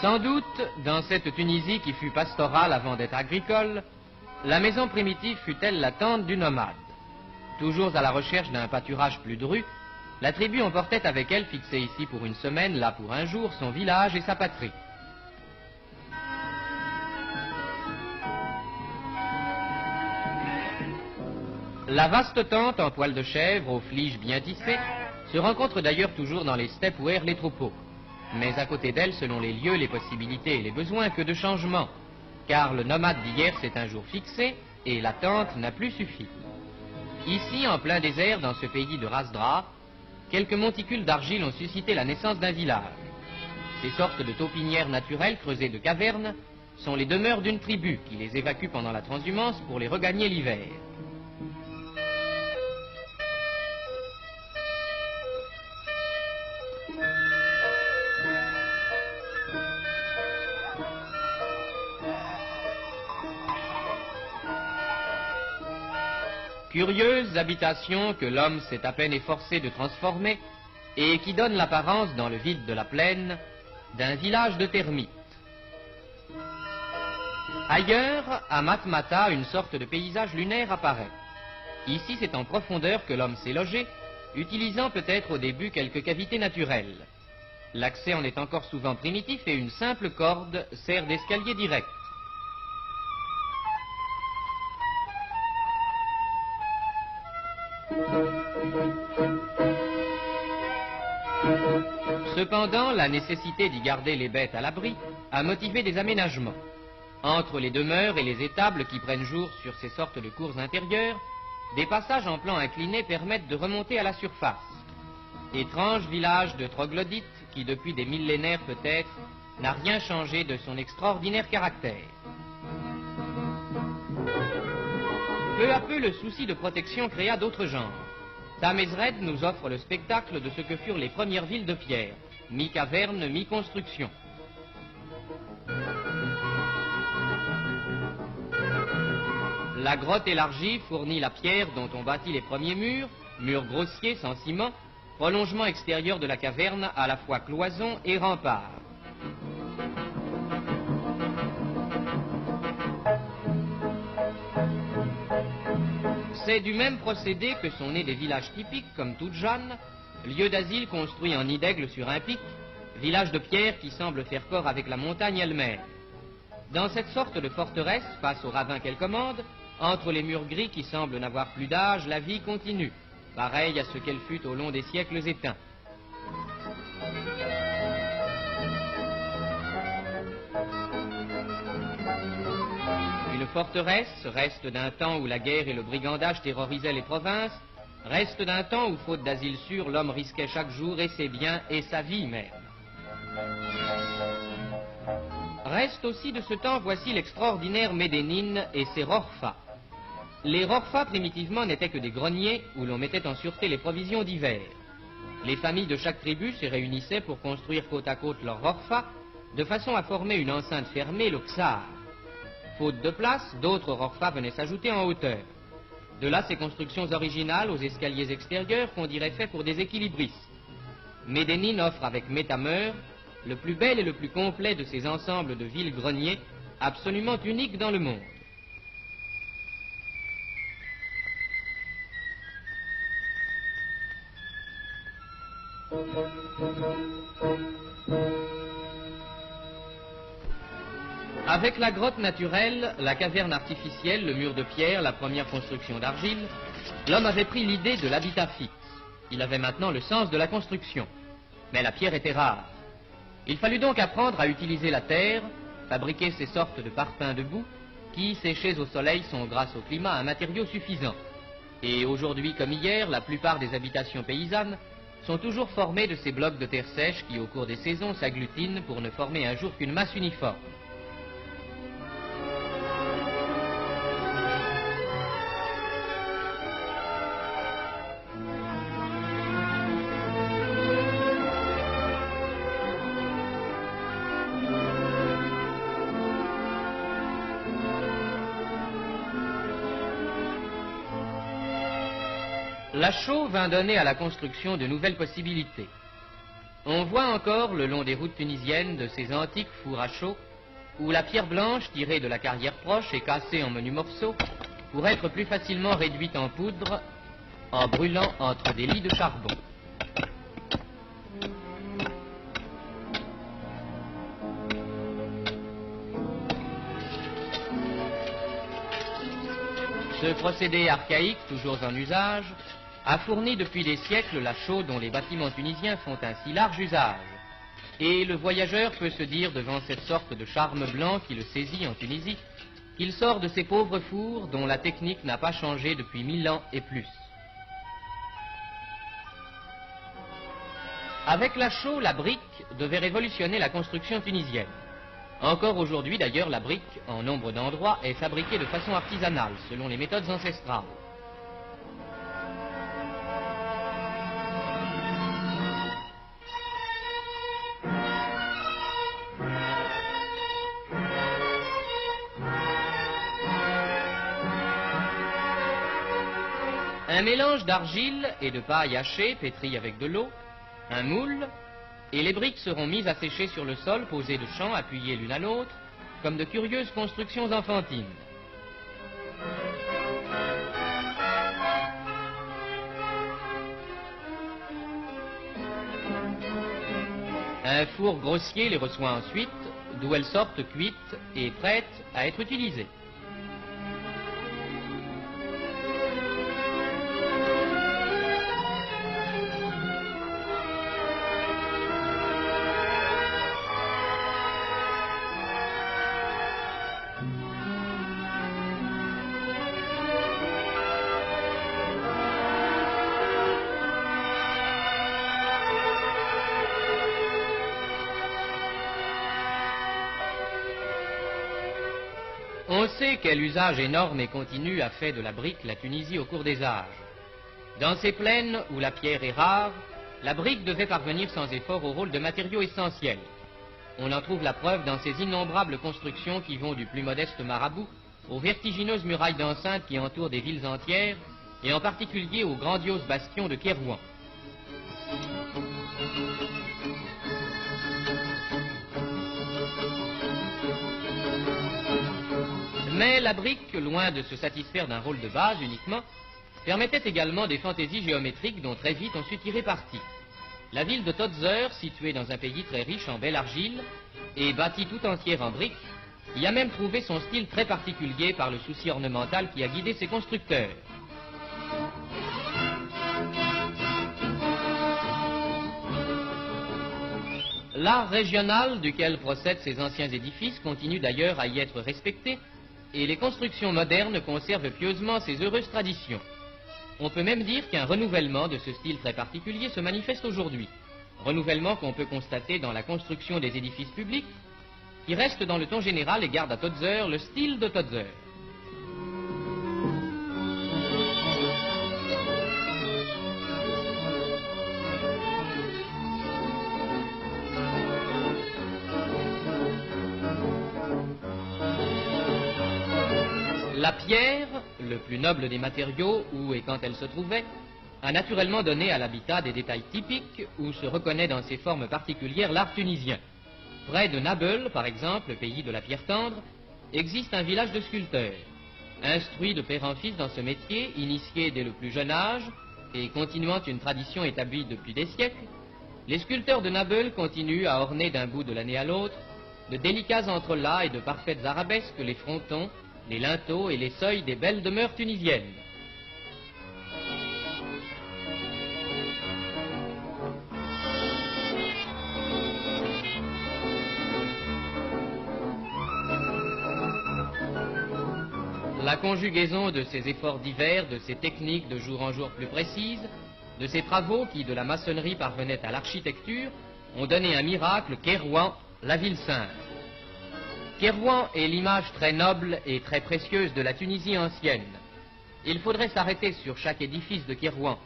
Sans doute, dans cette Tunisie qui fut pastorale avant d'être agricole, la maison primitive fut-elle la tente du nomade. Toujours à la recherche d'un pâturage plus dru, la tribu emportait avec elle, fixée ici pour une semaine, là pour un jour, son village et sa patrie. La vaste tente en poil de chèvre, aux fliges bien tissées, se rencontre d'ailleurs toujours dans les steppes où errent les troupeaux. Mais à côté d'elle, selon les lieux, les possibilités et les besoins, que de changements. Car le nomade d'hier s'est un jour fixé, et la tente n'a plus suffi. Ici, en plein désert, dans ce pays de Rasdra, quelques monticules d'argile ont suscité la naissance d'un village. Ces sortes de taupinières naturelles creusées de cavernes sont les demeures d'une tribu qui les évacue pendant la transhumance pour les regagner l'hiver. Curieuses habitations que l'homme s'est à peine efforcé de transformer et qui donnent l'apparence, dans le vide de la plaine, d'un village de termites. Ailleurs, à Matmata, une sorte de paysage lunaire apparaît. Ici, c'est en profondeur que l'homme s'est logé, utilisant peut-être au début quelques cavités naturelles. L'accès en est encore souvent primitif et une simple corde sert d'escalier direct. Cependant, la nécessité d'y garder les bêtes à l'abri a motivé des aménagements. Entre les demeures et les étables qui prennent jour sur ces sortes de cours intérieures, des passages en plan incliné permettent de remonter à la surface. Étrange village de troglodytes qui, depuis des millénaires peut-être, n'a rien changé de son extraordinaire caractère. Peu à peu, le souci de protection créa d'autres genres. Tamezred nous offre le spectacle de ce que furent les premières villes de pierre, mi-caverne, mi-construction. La grotte élargie fournit la pierre dont on bâtit les premiers murs, murs grossiers sans ciment, prolongement extérieur de la caverne à la fois cloison et rempart. C'est du même procédé que sont nés des villages typiques comme Tudjan, lieu d'asile construit en nid d'aigle sur un pic, village de pierre qui semble faire corps avec la montagne elle-même. Dans cette sorte de forteresse, face au ravin qu'elle commande, entre les murs gris qui semblent n'avoir plus d'âge, la vie continue, pareille à ce qu'elle fut au long des siècles éteints. Une forteresse, reste d'un temps où la guerre et le brigandage terrorisaient les provinces, reste d'un temps où, faute d'asile sûr, l'homme risquait chaque jour et ses biens et sa vie même. Reste aussi de ce temps, voici l'extraordinaire Médénine et ses rorfas. Les rorfas, primitivement, n'étaient que des greniers où l'on mettait en sûreté les provisions d'hiver. Les familles de chaque tribu se réunissaient pour construire côte à côte leurs rorfas, de façon à former une enceinte fermée, le ksar. Faute de place, d'autres rorfas venaient s'ajouter en hauteur. De là ces constructions originales aux escaliers extérieurs qu'on dirait faits pour des équilibristes. Médénine offre avec Métameur le plus bel et le plus complet de ces ensembles de villes-greniers, absolument uniques dans le monde. Avec la grotte naturelle, la caverne artificielle, le mur de pierre, la première construction d'argile, l'homme avait pris l'idée de l'habitat fixe. Il avait maintenant le sens de la construction. Mais la pierre était rare. Il fallut donc apprendre à utiliser la terre, fabriquer ces sortes de parpaings de boue qui, séchés au soleil, sont grâce au climat un matériau suffisant. Et aujourd'hui comme hier, la plupart des habitations paysannes sont toujours formées de ces blocs de terre sèche qui, au cours des saisons, s'agglutinent pour ne former un jour qu'une masse uniforme. La chaux vint donner à la construction de nouvelles possibilités. On voit encore le long des routes tunisiennes de ces antiques fours à chaux où la pierre blanche tirée de la carrière proche et cassée en menus morceaux pour être plus facilement réduite en poudre en brûlant entre des lits de charbon. Ce procédé archaïque, toujours en usage, a fourni depuis des siècles la chaux dont les bâtiments tunisiens font un si large usage. Et le voyageur peut se dire devant cette sorte de charme blanc qui le saisit en Tunisie, qu'il sort de ces pauvres fours dont la technique n'a pas changé depuis 1000 ans et plus. Avec la chaux, la brique devait révolutionner la construction tunisienne. Encore aujourd'hui, d'ailleurs, la brique, en nombre d'endroits, est fabriquée de façon artisanale, selon les méthodes ancestrales. Un mélange d'argile et de paille hachée, pétrie avec de l'eau, un moule, et les briques seront mises à sécher sur le sol, posées de champs, appuyées l'une à l'autre, comme de curieuses constructions enfantines. Un four grossier les reçoit ensuite, d'où elles sortent cuites et prêtes à être utilisées. On sait quel usage énorme et continu a fait de la brique la Tunisie au cours des âges. Dans ces plaines où la pierre est rare, la brique devait parvenir sans effort au rôle de matériau essentiel. On en trouve la preuve dans ces innombrables constructions qui vont du plus modeste marabout aux vertigineuses murailles d'enceinte qui entourent des villes entières, et en particulier aux grandioses bastions de Kérouan. Mais la brique, loin de se satisfaire d'un rôle de base uniquement, permettait également des fantaisies géométriques dont très vite on sut tirer parti. La ville de Totzer, située dans un pays très riche en belle argile et bâtie tout entière en briques, y a même trouvé son style très particulier par le souci ornemental qui a guidé ses constructeurs. L'art régional duquel procèdent ces anciens édifices continue d'ailleurs à y être respecté, et les constructions modernes conservent pieusement ces heureuses traditions. On peut même dire qu'un renouvellement de ce style très particulier se manifeste aujourd'hui. Renouvellement qu'on peut constater dans la construction des édifices publics, qui restent dans le ton général et gardent à Totzer le style de Totzer. La pierre, le plus noble des matériaux, où et quand elle se trouvait, a naturellement donné à l'habitat des détails typiques où se reconnaît dans ses formes particulières l'art tunisien. Près de Nabeul, par exemple, pays de la pierre tendre, existe un village de sculpteurs. Instruits de père en fils dans ce métier, initiés dès le plus jeune âge et continuant une tradition établie depuis des siècles, les sculpteurs de Nabeul continuent à orner d'un bout de l'année à l'autre de délicats entrelacs et de parfaites arabesques les frontons, les linteaux et les seuils des belles demeures tunisiennes. La conjugaison de ces efforts divers, de ces techniques de jour en jour plus précises, de ces travaux qui, de la maçonnerie, parvenaient à l'architecture, ont donné un miracle, Kérouan, la ville sainte. Kérouan est l'image très noble et très précieuse de la Tunisie ancienne. Il faudrait s'arrêter sur chaque édifice de Kérouan,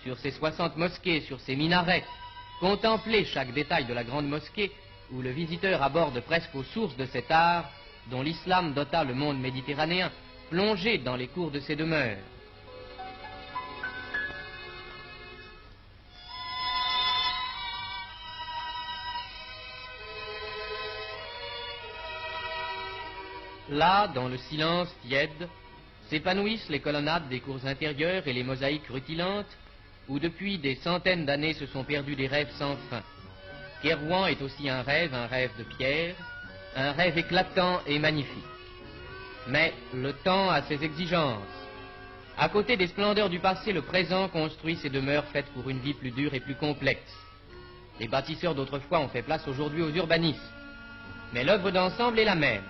sur ses 60 mosquées, sur ses minarets, contempler chaque détail de la grande mosquée, où le visiteur aborde presque aux sources de cet art dont l'islam dota le monde méditerranéen, plongé dans les cours de ses demeures. Là, dans le silence tiède, s'épanouissent les colonnades des cours intérieures et les mosaïques rutilantes, où depuis des centaines d'années se sont perdus des rêves sans fin. Kairouan est aussi un rêve de pierre, un rêve éclatant et magnifique. Mais le temps a ses exigences. À côté des splendeurs du passé, le présent construit ses demeures faites pour une vie plus dure et plus complexe. Les bâtisseurs d'autrefois ont fait place aujourd'hui aux urbanistes. Mais l'œuvre d'ensemble est la même.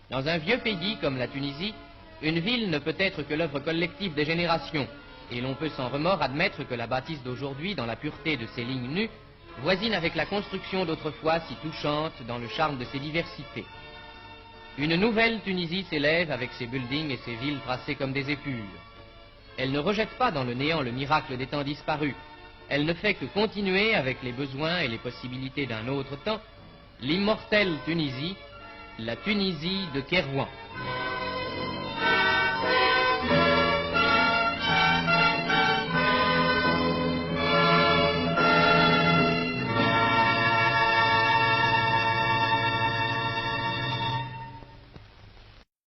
Dans un vieux pays comme la Tunisie, une ville ne peut être que l'œuvre collective des générations, et l'on peut sans remords admettre que la bâtisse d'aujourd'hui, dans la pureté de ses lignes nues, voisine avec la construction d'autrefois si touchante dans le charme de ses diversités. Une nouvelle Tunisie s'élève avec ses buildings et ses villes tracées comme des épures. Elle ne rejette pas dans le néant le miracle des temps disparus. Elle ne fait que continuer avec les besoins et les possibilités d'un autre temps, l'immortelle Tunisie, la Tunisie de Kairouan.